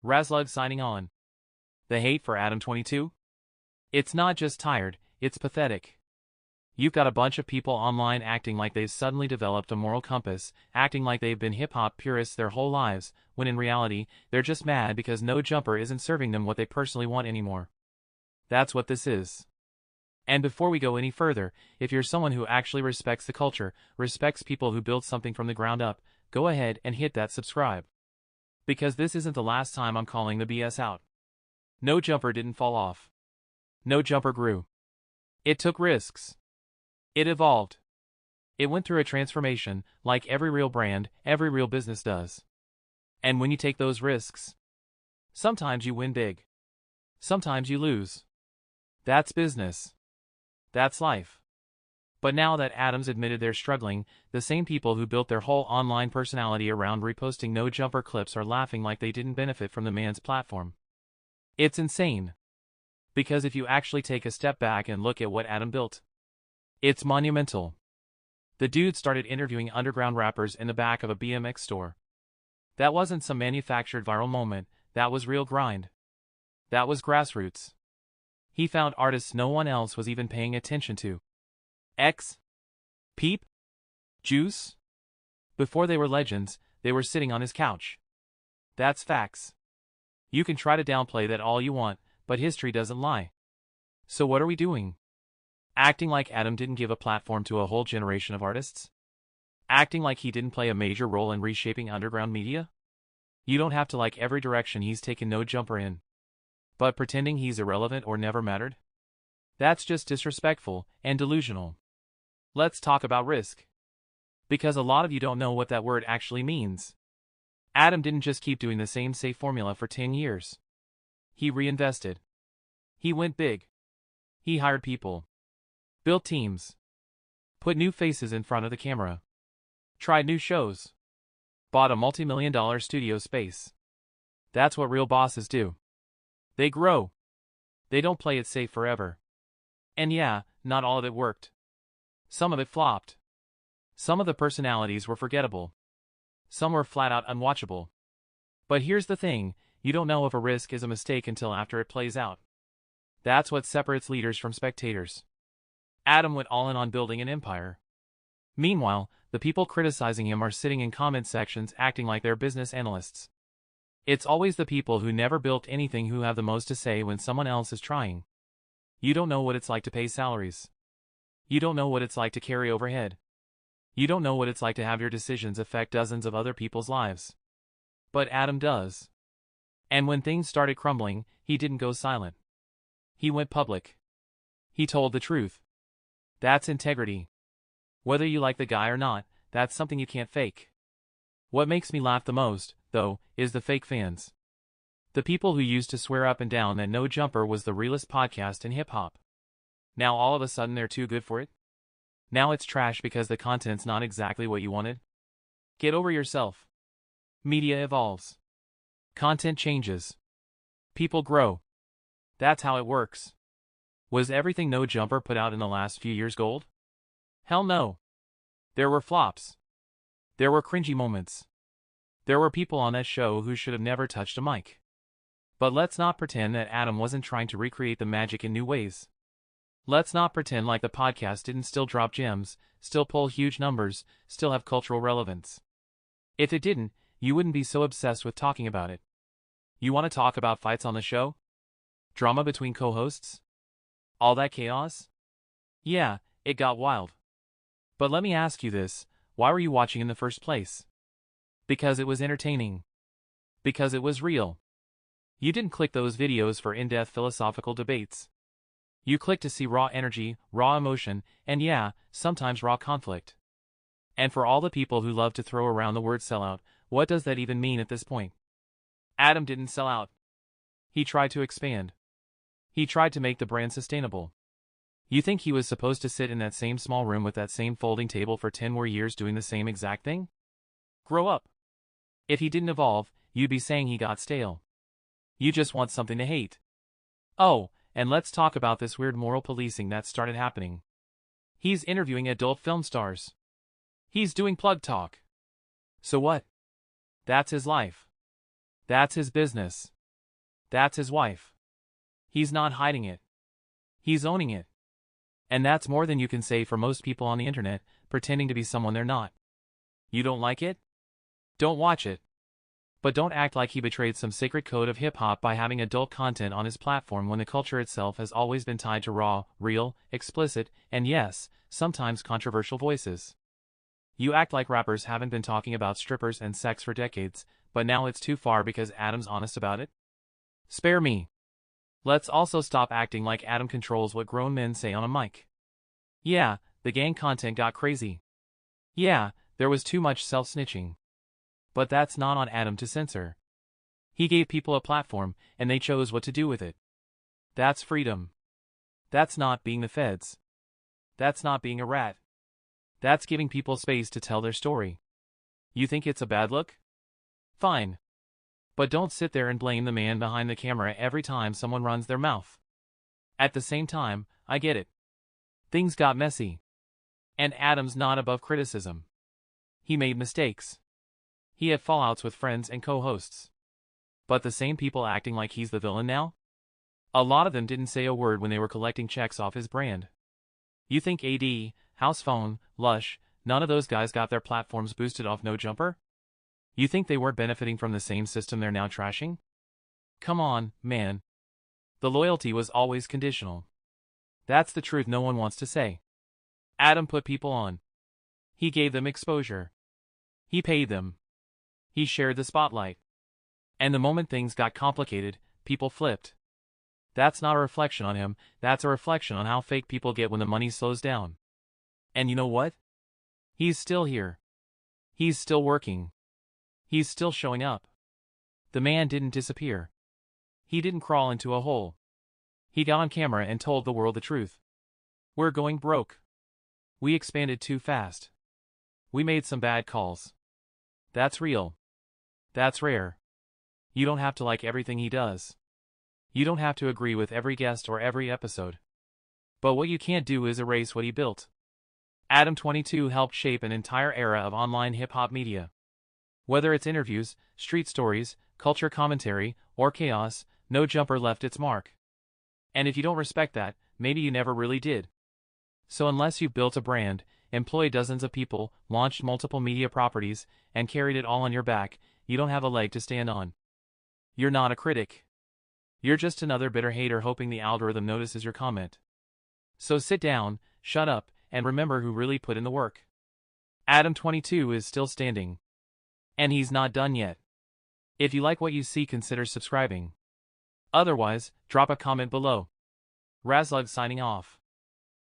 Razlug signing on. The hate for Adam22? It's not just tired, it's pathetic. You've got a bunch of people online acting like they've suddenly developed a moral compass, acting like they've been hip-hop purists their whole lives, when in reality, they're just mad because No Jumper isn't serving them what they personally want anymore. That's what this is. And before we go any further, if you're someone who actually respects the culture, respects people who build something from the ground up, go ahead and hit that subscribe. Because this isn't the last time I'm calling the BS out. No Jumper didn't fall off. No Jumper grew. It took risks. It evolved. It went through a transformation, like every real brand, every real business does. And when you take those risks, sometimes you win big. Sometimes you lose. That's business. That's life. But now that Adam's admitted they're struggling, the same people who built their whole online personality around reposting No Jumper clips are laughing like they didn't benefit from the man's platform. It's insane. Because if you actually take a step back and look at what Adam built, it's monumental. The dude started interviewing underground rappers in the back of a BMX store. That wasn't some manufactured viral moment, that was real grind. That was grassroots. He found artists no one else was even paying attention to. X, Peep, Juice. Before they were legends, they were sitting on his couch. That's facts. You can try to downplay that all you want, but history doesn't lie. So what are we doing? Acting like Adam didn't give a platform to a whole generation of artists? Acting like he didn't play a major role in reshaping underground media? You don't have to like every direction he's taken No Jumper in. But pretending he's irrelevant or never mattered? That's just disrespectful and delusional. Let's talk about risk. Because a lot of you don't know what that word actually means. Adam didn't just keep doing the same safe formula for 10 years. He reinvested. He went big. He hired people. Built teams. Put new faces in front of the camera. Tried new shows. Bought a multi-million-dollar studio space. That's what real bosses do. They grow. They don't play it safe forever. And yeah, not all of it worked. Some of it flopped. Some of the personalities were forgettable. Some were flat out unwatchable. But here's the thing, you don't know if a risk is a mistake until after it plays out. That's what separates leaders from spectators. Adam went all in on building an empire. Meanwhile, the people criticizing him are sitting in comment sections acting like they're business analysts. It's always the people who never built anything who have the most to say when someone else is trying. You don't know what it's like to pay salaries. You don't know what it's like to carry overhead. You don't know what it's like to have your decisions affect dozens of other people's lives. But Adam does. And when things started crumbling, he didn't go silent. He went public. He told the truth. That's integrity. Whether you like the guy or not, that's something you can't fake. What makes me laugh the most, though, is the fake fans. The people who used to swear up and down that No Jumper was the realest podcast in hip-hop. Now all of a sudden they're too good for it? Now it's trash because the content's not exactly what you wanted? Get over yourself. Media evolves. Content changes. People grow. That's how it works. Was everything No Jumper put out in the last few years gold? Hell no. There were flops. There were cringy moments. There were people on that show who should have never touched a mic. But let's not pretend that Adam wasn't trying to recreate the magic in new ways. Let's not pretend like the podcast didn't still drop gems, still pull huge numbers, still have cultural relevance. If it didn't, you wouldn't be so obsessed with talking about it. You want to talk about fights on the show? Drama between co-hosts? All that chaos? Yeah, it got wild. But let me ask you this, why were you watching in the first place? Because it was entertaining. Because it was real. You didn't click those videos for in-depth philosophical debates. You clicked to see raw energy, raw emotion, and yeah, sometimes raw conflict. And for all the people who love to throw around the word sellout, what does that even mean at this point? Adam didn't sell out. He tried to expand. He tried to make the brand sustainable. You think he was supposed to sit in that same small room with that same folding table for 10 more years doing the same exact thing? Grow up. If he didn't evolve, you'd be saying he got stale. You just want something to hate. Oh, and let's talk about this weird moral policing that started happening. He's interviewing adult film stars. He's doing plug talk. So what? That's his life. That's his business. That's his wife. He's not hiding it. He's owning it. And that's more than you can say for most people on the internet, pretending to be someone they're not. You don't like it? Don't watch it. But don't act like he betrayed some sacred code of hip-hop by having adult content on his platform when the culture itself has always been tied to raw, real, explicit, and yes, sometimes controversial voices. You act like rappers haven't been talking about strippers and sex for decades, but now it's too far because Adam's honest about it? Spare me. Let's also stop acting like Adam controls what grown men say on a mic. Yeah, the gang content got crazy. Yeah, there was too much self-snitching. But that's not on Adam to censor. He gave people a platform, and they chose what to do with it. That's freedom. That's not being the feds. That's not being a rat. That's giving people space to tell their story. You think it's a bad look? Fine. But don't sit there and blame the man behind the camera every time someone runs their mouth. At the same time, I get it. Things got messy. And Adam's not above criticism. He made mistakes. He had fallouts with friends and co-hosts. But the same people acting like he's the villain now? A lot of them didn't say a word when they were collecting checks off his brand. You think AD, House Phone, Lush, none of those guys got their platforms boosted off No Jumper? You think they weren't benefiting from the same system they're now trashing? Come on, man. The loyalty was always conditional. That's the truth no one wants to say. Adam put people on. He gave them exposure. He paid them. He shared the spotlight. And the moment things got complicated, people flipped. That's not a reflection on him, that's a reflection on how fake people get when the money slows down. And you know what? He's still here. He's still working. He's still showing up. The man didn't disappear. He didn't crawl into a hole. He got on camera and told the world the truth. We're going broke. We expanded too fast. We made some bad calls. That's real. That's rare. You don't have to like everything he does. You don't have to agree with every guest or every episode. But what you can't do is erase what he built. Adam22 helped shape an entire era of online hip-hop media. Whether it's interviews, street stories, culture commentary, or chaos, No Jumper left its mark. And if you don't respect that, maybe you never really did. So unless you've built a brand, employed dozens of people, launched multiple media properties, and carried it all on your back, you don't have a leg to stand on. You're not a critic. You're just another bitter hater hoping the algorithm notices your comment. So sit down, shut up, and remember who really put in the work. Adam22 is still standing. And he's not done yet. If you like what you see, consider subscribing. Otherwise, drop a comment below. Razlug signing off.